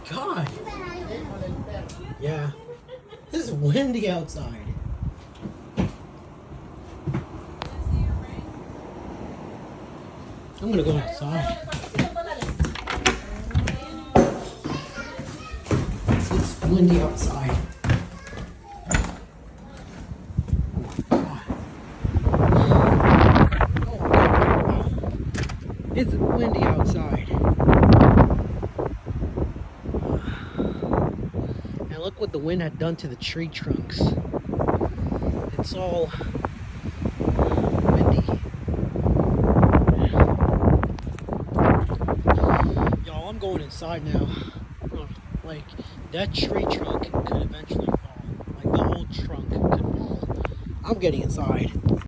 God. Yeah. This is windy outside. I'm gonna go outside. It's windy outside. It's windy outside. And look what the wind had done to the tree trunks. It's all windy. Y'all, I'm going inside now. Like, that tree trunk could eventually fall. Like, the whole trunk could fall. I'm getting inside.